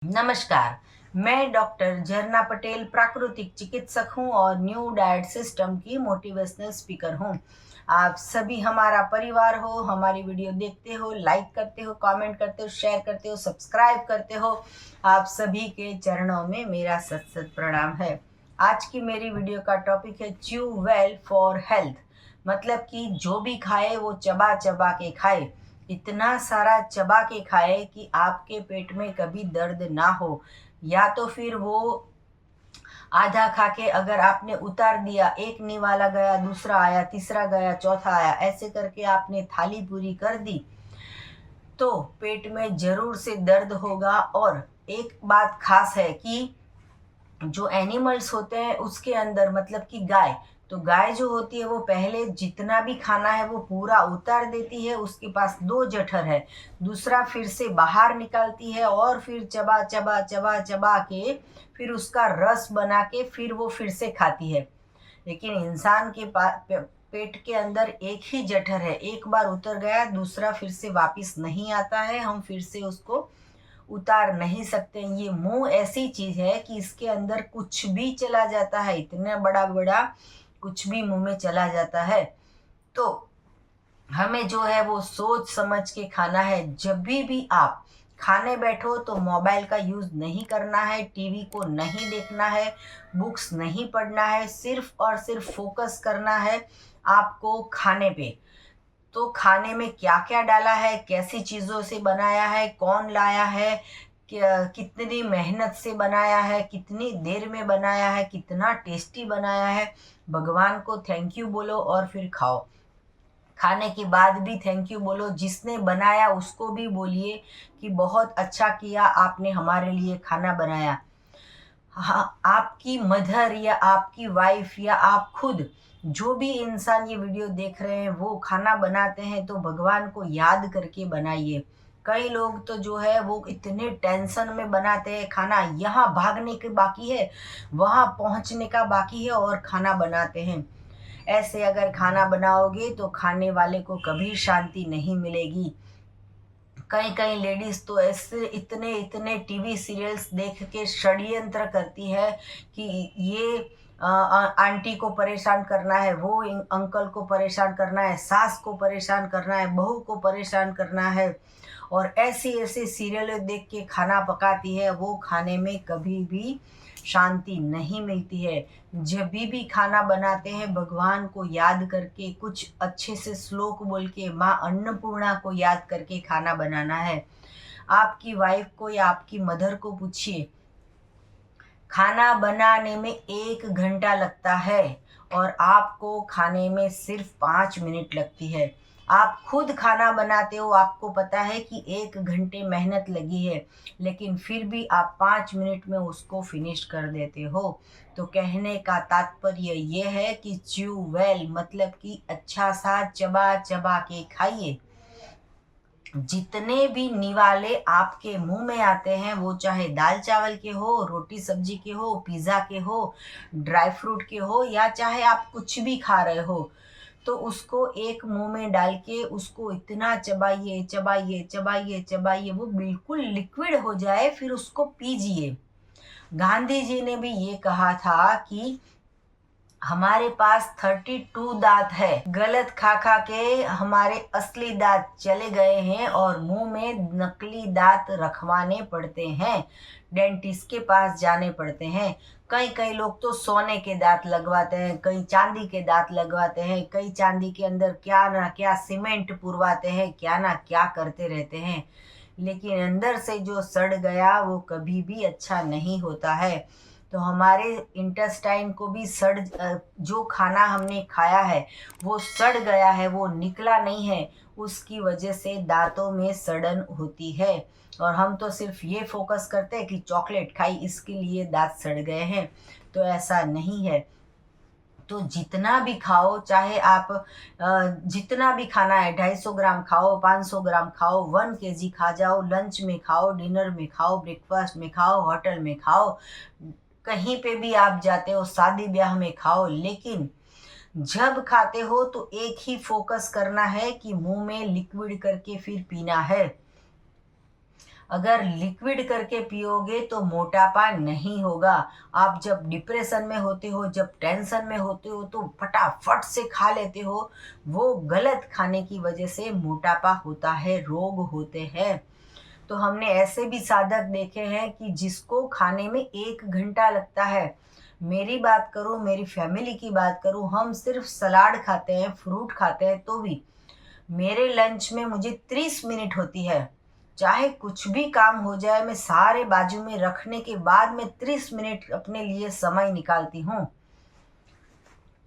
नमस्कार। मैं डॉक्टर झरना पटेल प्राकृतिक चिकित्सक हूं और न्यू डाइट सिस्टम की मोटिवेशनल स्पीकर हूं। आप सभी हमारा परिवार हो, हमारी वीडियो देखते हो, लाइक करते हो, कमेंट करते हो, शेयर करते हो, सब्सक्राइब करते हो। आप सभी के चरणों में मेरा सत सत प्रणाम है। आज की मेरी वीडियो का टॉपिक है च्यू वेल फॉर हेल्थ। मतलब कि जो भी खाए वो चबा चबा के खाए, इतना सारा चबा के खाए कि आपके पेट में कभी दर्द ना हो। या तो फिर वो आधा खा के अगर आपने उतार दिया, एक निवाला गया, दूसरा आया, तीसरा गया, चौथा आया, ऐसे करके आपने थाली पूरी कर दी तो पेट में जरूर से दर्द होगा। और एक बात खास है कि जो एनिमल्स होते हैं उसके अंदर, मतलब कि गाय, तो गाय जो होती है वो पहले जितना भी खाना है वो पूरा उतार देती है, उसके पास दो जठर है, दूसरा फिर से बाहर निकालती है और फिर चबा चबा चबा चबा के फिर उसका रस बना के फिर वो फिर से खाती है। लेकिन इंसान के पेट के अंदर एक ही जठर है, एक बार उतर गया दूसरा फिर से वापस नहीं आता है, हम फिर से उसको उतार नहीं सकते। ये मुंह ऐसी चीज है कि इसके अंदर कुछ भी चला जाता है, इतना बड़ा बड़ा कुछ भी मुंह में चला जाता है। तो हमें जो है वो सोच समझ के खाना है। जब भी आप खाने बैठो तो मोबाइल का यूज नहीं करना है, टीवी को नहीं देखना है, बुक्स नहीं पढ़ना है, सिर्फ और सिर्फ फोकस करना है आपको खाने पे। तो खाने में क्या क्या डाला है, कैसी चीज़ों से बनाया है, कौन लाया है, कितनी मेहनत से बनाया है, कितनी देर में बनाया है, कितना टेस्टी बनाया है, भगवान को थैंक यू बोलो और फिर खाओ। खाने के बाद भी थैंक यू बोलो, जिसने बनाया उसको भी बोलिए कि बहुत अच्छा किया आपने हमारे लिए खाना बनाया। हाँ, आपकी मदर या आपकी वाइफ या आप खुद, जो भी इंसान ये वीडियो देख रहे हैं वो खाना बनाते हैं तो भगवान को याद करके बनाइए। कई लोग तो जो है वो इतने टेंशन में बनाते हैं खाना, यहाँ भागने के बाकी है, वहां पहुंचने का बाकी है और खाना बनाते हैं। ऐसे अगर खाना बनाओगे तो खाने वाले को कभी शांति नहीं मिलेगी। कई कई लेडीज तो ऐसे इतने इतने टीवी सीरियल्स देख के षड्यंत्र करती है कि ये आंटी को परेशान करना है, वो अंकल को परेशान करना है, सास को परेशान करना है, बहू को परेशान करना है। और ऐसी ऐसी सीरियल देख के खाना पकाती है, वो खाने में कभी भी शांति नहीं मिलती है। जब भी खाना बनाते हैं भगवान को याद करके, कुछ अच्छे से श्लोक बोल के, माँ अन्नपूर्णा को याद करके खाना बनाना है। आपकी वाइफ को या आपकी मदर को पूछिए, खाना बनाने में 1 घंटा लगता है और आपको खाने में सिर्फ 5 मिनट लगती है। आप खुद खाना बनाते हो, आपको पता है कि 1 घंटे मेहनत लगी है, लेकिन फिर भी आप 5 मिनट में उसको फिनिश कर देते हो। तो कहने का तात्पर्य ये है कि च्यू वेल, मतलब कि अच्छा सा चबा चबा के खाइए। जितने भी निवाले आपके मुंह में आते हैं, वो चाहे दाल चावल के हो, रोटी सब्जी के हो, पिज्ज़ा के हो, ड्राई फ्रूट के हो, या चाहे आप कुछ भी खा रहे हो, तो उसको एक मुंह में डाल के उसको इतना चबाइए चबाइए चबाइए चबाइए, वो बिल्कुल लिक्विड हो जाए, फिर उसको पीजिए। गांधी जी ने भी ये कहा था कि हमारे पास 32 दांत है, गलत खा खा के हमारे असली दांत चले गए हैं और मुंह में नकली दांत रखवाने पड़ते हैं, डेंटिस्ट के पास जाने पड़ते हैं। कई कई लोग तो सोने के दांत लगवाते हैं, कई चांदी के दांत लगवाते हैं, कई चांदी के अंदर क्या ना क्या सीमेंट पुरवाते हैं, क्या ना क्या करते रहते हैं, लेकिन अंदर से जो सड़ गया वो कभी भी अच्छा नहीं होता है। तो हमारे इंटेस्टाइन को भी जो खाना हमने खाया है वो सड़ गया है, वो निकला नहीं है, उसकी वजह से दांतों में सड़न होती है। और हम तो सिर्फ ये फोकस करते हैं कि चॉकलेट खाई इसके लिए दांत सड़ गए हैं, तो ऐसा नहीं है। तो जितना भी खाओ, चाहे आप जितना भी खाना है, 250 ग्राम खाओ, 500 ग्राम खाओ, 1 kg खा जाओ, लंच में खाओ, डिनर में खाओ, ब्रेकफास्ट में खाओ, होटल में खाओ, कहीं पे भी आप जाते हो, शादी ब्याह में खाओ, लेकिन जब खाते हो तो एक ही फोकस करना है कि मुंह में लिक्विड करके फिर पीना है। अगर लिक्विड करके पियोगे तो मोटापा नहीं होगा। आप जब डिप्रेशन में होते हो, जब टेंशन में होते हो तो फटाफट से खा लेते हो, वो गलत खाने की वजह से मोटापा होता है, रोग होते हैं। तो हमने ऐसे भी साधक देखे हैं कि जिसको खाने में 1 घंटा लगता है। मेरी बात करूँ, मेरी फैमिली की बात करूँ, हम सिर्फ सलाद खाते हैं, फ्रूट खाते हैं तो भी मेरे लंच में मुझे 30 मिनट होती है। चाहे कुछ भी काम हो जाए, मैं सारे बाजू में रखने के बाद मैं 30 मिनट अपने लिए समय निकालती हूँ।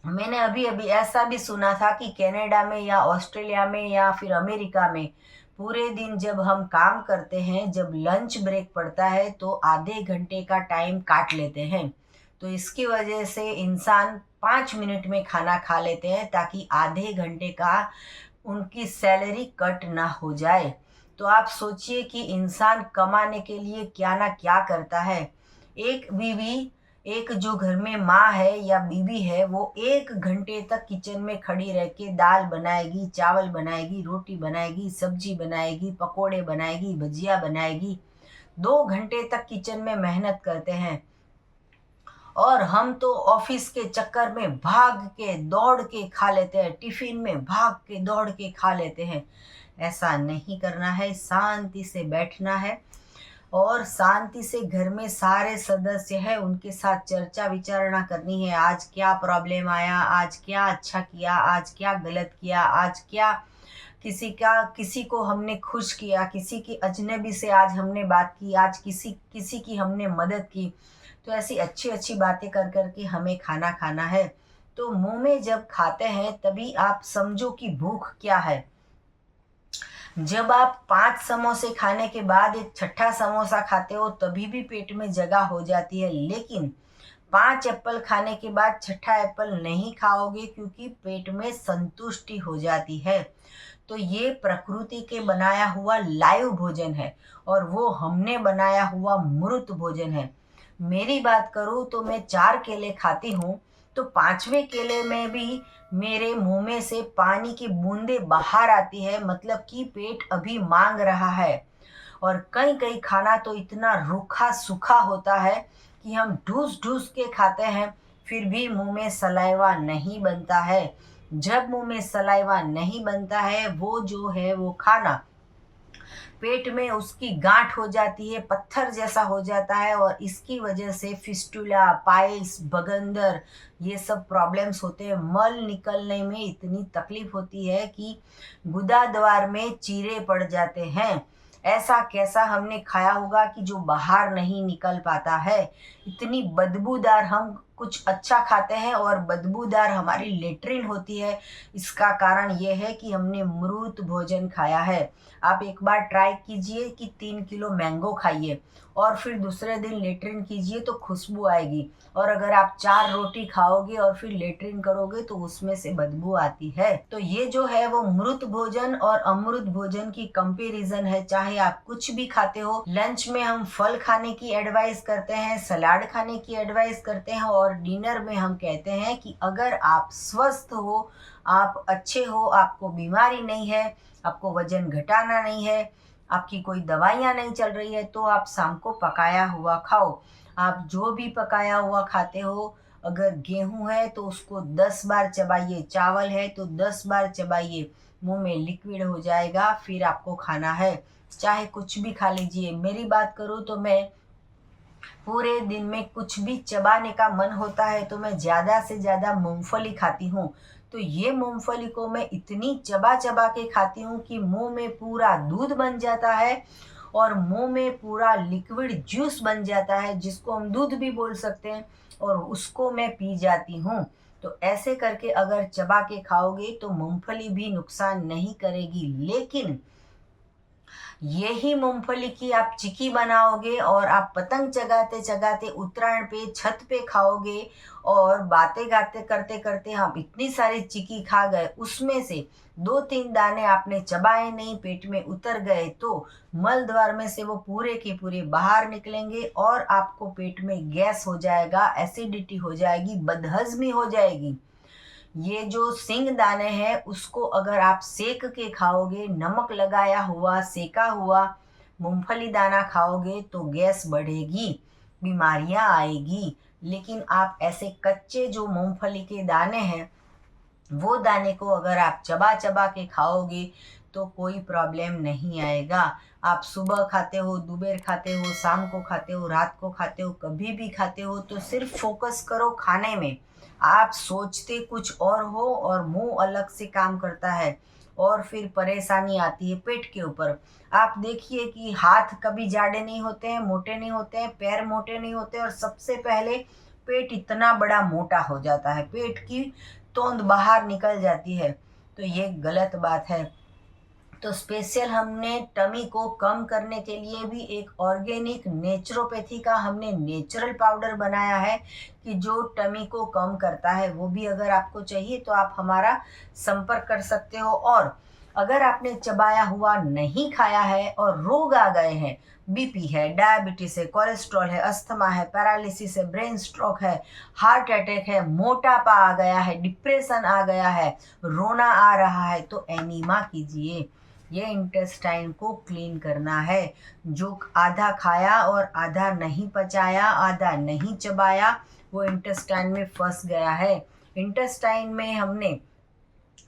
मैंने अभी-अभी ऐसा भी सुना था कि कनाडा में या ऑस्ट्रेलिया में या फिर अमेरिका में पूरे दिन जब हम काम करते हैं, जब लंच ब्रेक पड़ता है तो आधे घंटे का टाइम काट लेते हैं। तो इसकी वजह से इंसान 5 मिनट में खाना खा लेते हैं ताकि आधे घंटे का उनकी सैलरी कट ना हो जाए। तो आप सोचिए कि इंसान कमाने के लिए क्या ना क्या करता है। एक बीवी, एक जो घर में माँ है या बीवी है, वो 1 घंटे तक किचन में खड़ी रह के दाल बनाएगी, चावल बनाएगी, रोटी बनाएगी, सब्जी बनाएगी, पकोड़े बनाएगी, भजिया बनाएगी। 2 घंटे तक किचन में मेहनत करते हैं। और हम तो ऑफिस के चक्कर में भाग के दौड़ के खा लेते हैं, टिफिन में भाग के दौड़ के खा लेते हैं। ऐसा नहीं करना है, शांति से बैठना है और शांति से घर में सारे सदस्य हैं उनके साथ चर्चा विचारणा करनी है। आज क्या प्रॉब्लम आया, आज क्या अच्छा किया, आज क्या गलत किया, आज क्या किसी को हमने खुश किया, किसी की अजनबी से आज हमने बात की, आज किसी किसी की हमने मदद की। तो ऐसी अच्छी-अच्छी बातें कर कर के हमें खाना खाना है। तो मुँह में जब खाते हैं तभी आप समझो कि भूख क्या है। जब आप 5 समोसे खाने के बाद एक छठा समोसा खाते हो तभी भी पेट में जगह हो जाती है, लेकिन 5 एप्पल खाने के बाद छठा एप्पल नहीं खाओगे क्योंकि पेट में संतुष्टि हो जाती है। तो ये प्रकृति के बनाया हुआ लाइव भोजन है और वो हमने बनाया हुआ मूर्त भोजन है। मेरी बात करूँ तो मैं 4 केले खाती हूँ, तो 5वें केले में भी मेरे मुँह में से पानी की बूंदें बाहर आती है, मतलब कि पेट अभी माँग रहा है। और कई-कई खाना तो इतना रूखा-सूखा होता है कि हम ठूस-ठूस के खाते हैं, फिर भी मुँह में सलाइवा नहीं बनता है। जब मुँह में सलाइवा नहीं बनता है, वो जो है वो खाना पेट में उसकी गांठ हो जाती है, पत्थर जैसा हो जाता है और इसकी वजह से फिस्टुला, पाइल्स, बगंदर ये सब प्रॉब्लम्स होते हैं। मल निकलने में इतनी तकलीफ होती है कि गुदाद्वार में चीरे पड़ जाते हैं। ऐसा कैसा हमने खाया होगा कि जो बाहर नहीं निकल पाता है। इतनी बदबूदार हम कुछ अच्छा खाते हैं और बदबूदार हमारी लेट्रिन होती है। इसका कारण ये है कि हमने मृत भोजन खाया है। आप एक बार ट्राई कीजिए कि 3 किलो मैंगो खाइए और फिर दूसरे दिन लेट्रिन कीजिए तो खुशबू आएगी। और अगर आप 4 रोटी खाओगे और फिर लेट्रिन करोगे तो उसमें से बदबू आती है। तो ये जो है वो मृत भोजन और अमृत भोजन की कंपैरिजन है। चाहे आप कुछ भी खाते हो, लंच में हम फल खाने की एडवाइस करते हैं, सलाद खाने की एडवाइस करते हैं और डिनर में हम कहते हैं कि अगर आप स्वस्थ हो, आप अच्छे हो, आपको बीमारी नहीं है, आपको वजन घटाना नहीं है, आपकी कोई दवाइयाँ नहीं चल रही है, तो आप शाम को पकाया हुआ खाओ। आप जो भी पकाया हुआ खाते हो, अगर गेहूँ है तो उसको 10 बार चबाइए, चावल है तो 10 बार चबाइए, मुँह में लिक्विड हो जाएगा, फिर आपको खाना है। चाहे कुछ भी खा लीजिए। मेरी बात करूँ तो मैं पूरे दिन में कुछ भी चबाने का मन होता है तो मैं ज़्यादा से ज़्यादा मूँगफली खाती हूँ। तो ये मूँगफली को मैं इतनी चबा-चबा के खाती हूँ कि मुँह में पूरा दूध बन जाता है और मुँह में पूरा लिक्विड जूस बन जाता है, जिसको हम दूध भी बोल सकते हैं और उसको मैं पी जाती हूँ। तो ऐसे करके अगर चबा के खाओगे तो मूँगफली भी नुकसान नहीं करेगी, लेकिन यही मूँगफली की आप चिक्की बनाओगे और आप पतंग चगाते-चगाते उत्तरायण पे छत पे खाओगे और बातें गाते करते-करते हम इतनी सारी चिक्की खा गए, उसमें से 2-3 दाने आपने चबाए नहीं, पेट में उतर गए तो मल द्वार में से वो पूरे के पूरे बाहर निकलेंगे और आपको पेट में गैस हो जाएगा, एसिडिटी हो जाएगी, बदहज़मी हो जाएगी। ये जो सींग दाने हैं उसको अगर आप सेक के खाओगे, नमक लगाया हुआ, सेका हुआ, मूंगफली दाना खाओगे तो गैस बढ़ेगी, बीमारियां आएगी। लेकिन आप ऐसे कच्चे जो मूंगफली के दाने हैं वो दाने को अगर आप चबा चबा के खाओगे तो कोई प्रॉब्लम नहीं आएगा। आप सुबह खाते हो, दोपहर खाते हो, शाम को खाते हो, रात को खाते हो, कभी भी खाते हो, तो सिर्फ फोकस करो खाने में। आप सोचते कुछ और हो और मुंह अलग से काम करता है और फिर परेशानी आती है पेट के ऊपर। आप देखिए कि हाथ कभी जाड़े नहीं होते हैं, मोटे नहीं होते हैं, पैर मोटे नहीं होते, और सबसे पहले पेट इतना बड़ा मोटा हो जाता है, पेट की तोंद बाहर निकल जाती है। तो ये गलत बात है। तो स्पेशल हमने टमी को कम करने के लिए भी एक ऑर्गेनिक नेचुरोपैथी का हमने नेचुरल पाउडर बनाया है कि जो टमी को कम करता है। वो भी अगर आपको चाहिए तो आप हमारा संपर्क कर सकते हो। और अगर आपने चबाया हुआ नहीं खाया है और रोग आ गए हैं, बीपी है, डायबिटीज है, कोलेस्ट्रॉल है, अस्थमा है, पैरालिसिस है, ब्रेन स्ट्रोक है, हार्ट अटैक है, मोटापा आ गया है, डिप्रेशन आ गया है, रोना आ रहा है, तो एनीमा कीजिए। ये इंटेस्टाइन को क्लीन करना है। जो आधा खाया और आधा नहीं पचाया, आधा नहीं चबाया, वो इंटेस्टाइन में फंस गया है। इंटेस्टाइन में हमने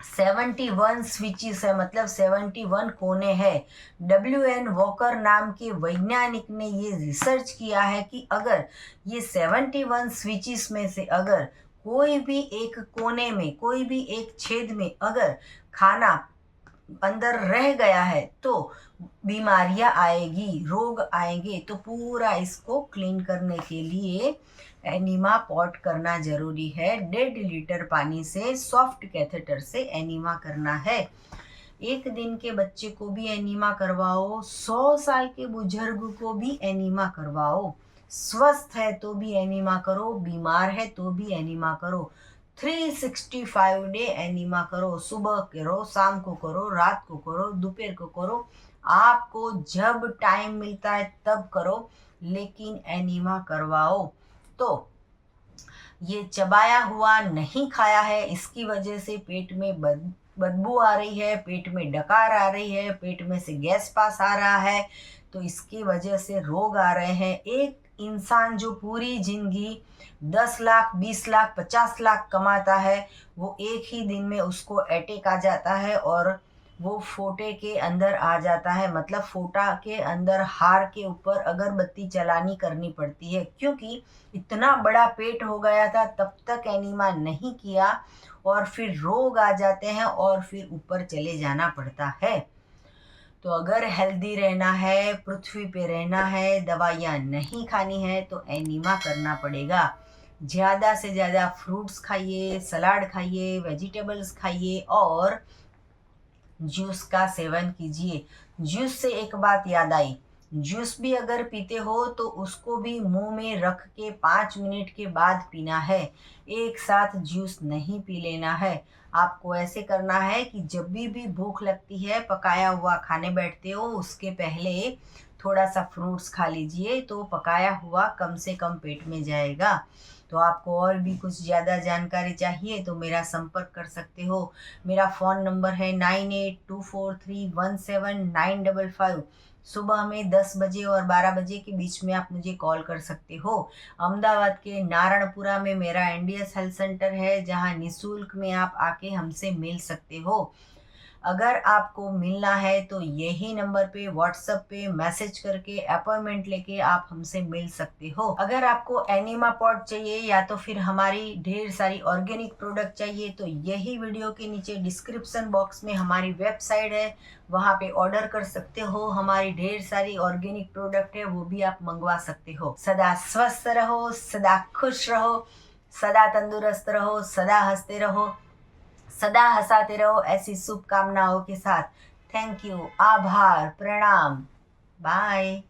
71 स्विचेस है, मतलब 71 कोने हैं। WN वॉकर नाम के वैज्ञानिक ने ये रिसर्च किया है कि अगर ये 71 स्विचेस में से अगर कोई भी एक कोने में, कोई भी एक छेद में अगर खाना अंदर रह गया है तो बीमारियां आएगी, रोग आएंगे। तो पूरा इसको क्लीन करने के लिए एनीमा पॉट करना जरूरी है। 1.5 लीटर पानी से, सॉफ्ट कैथेटर से एनीमा करना है। एक दिन के बच्चे को भी एनीमा करवाओ, 100 साल के बुजुर्ग को भी एनीमा करवाओ। स्वस्थ है तो भी एनीमा करो, बीमार है तो भी एनीमा करो। 365 डे एनीमा करो। सुबह करो, शाम को करो, रात को करो, दोपहर को करो, आपको जब टाइम मिलता है तब करो, लेकिन एनीमा करवाओ। तो ये चबाया हुआ नहीं खाया है, इसकी वजह से पेट में बदबू आ रही है, पेट में डकार आ रही है, पेट में से गैस पास आ रहा है, तो इसकी वजह से रोग आ रहे हैं। एक इंसान जो पूरी जिंदगी 10 लाख, 20 लाख, 50 लाख कमाता है, वो एक ही दिन में उसको अटैक आ जाता है और वो फोटे के अंदर आ जाता है। मतलब फोटा के अंदर हार के ऊपर अगरबत्ती जलानी करनी पड़ती है, क्योंकि इतना बड़ा पेट हो गया था, तब तक एनीमा नहीं किया और फिर रोग आ जाते हैं और फिर ऊपर चले जाना पड़ता है। तो अगर हेल्दी रहना है, पृथ्वी पे रहना है, दवाइयाँ नहीं खानी है, तो एनीमा करना पड़ेगा। ज़्यादा से ज़्यादा फ्रूट्स खाइए, सलाद खाइए, वेजिटेबल्स खाइए और जूस का सेवन कीजिए। जूस से एक बात याद आई, जूस भी अगर पीते हो तो उसको भी मुंह में रख के 5 मिनट के बाद पीना है। एक साथ जूस नहीं पी लेना है। आपको ऐसे करना है कि जब भी भूख लगती है, पकाया हुआ खाने बैठते हो, उसके पहले थोड़ा सा फ्रूट्स खा लीजिए, तो पकाया हुआ कम से कम पेट में जाएगा। तो आपको और भी कुछ ज़्यादा जानकारी चाहिए तो मेरा संपर्क कर सकते हो। मेरा फ़ोन नंबर है 9824317955। सुबह में 10 बजे और 12 बजे के बीच में आप मुझे कॉल कर सकते हो। अहमदाबाद के नारायणपुरा में मेरा NDS हेल्थ सेंटर है, जहां निःशुल्क में आप आके हमसे मिल सकते हो। अगर आपको मिलना है तो यही नंबर पे व्हाट्सएप पे मैसेज करके अपॉइंटमेंट लेके आप हमसे मिल सकते हो। अगर आपको एनीमा पॉट चाहिए या तो फिर हमारी ढेर सारी ऑर्गेनिक प्रोडक्ट चाहिए तो यही वीडियो के नीचे डिस्क्रिप्शन बॉक्स में हमारी वेबसाइट है, वहाँ पे ऑर्डर कर सकते हो। हमारी ढेर सारी ऑर्गेनिक प्रोडक्ट है, वो भी आप मंगवा सकते हो। सदा स्वस्थ रहो, सदा खुश रहो, सदा तंदुरुस्त रहो, सदा हंसते रहो, सदा हंसाते रहो, ऐसी शुभकामनाओं के साथ। थैंक यू, आभार, प्रणाम, बाय।